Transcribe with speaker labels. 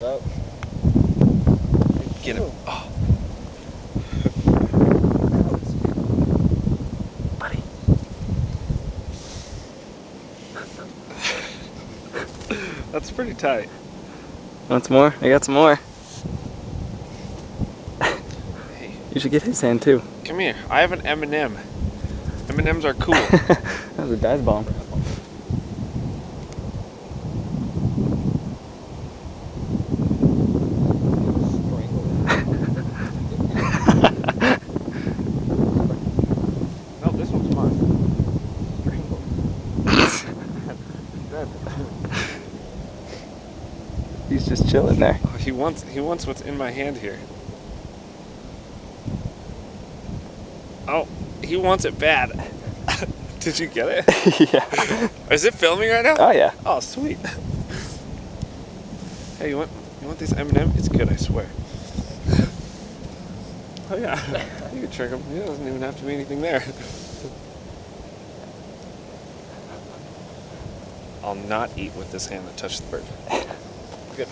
Speaker 1: Up.
Speaker 2: Get him. Oh.
Speaker 1: Buddy.
Speaker 2: That's pretty tight.
Speaker 1: Want some more? I got some more.
Speaker 2: Hey,
Speaker 1: You should get his hand too.
Speaker 2: come here. I have an M&M. M&Ms are cool.
Speaker 1: That was a dive bomb.
Speaker 2: No, this one's mine.
Speaker 1: He's just chilling there.
Speaker 2: Oh, he wants what's in my hand here. Oh, he wants it bad. Did you get it?
Speaker 1: Yeah.
Speaker 2: Is it filming right now?
Speaker 1: Oh yeah.
Speaker 2: Oh, sweet. Hey, you want this M&M? It's good, I swear. Oh yeah, you can trick him. He doesn't even have to be anything there. I'll not eat with this hand that touched the bird. Good.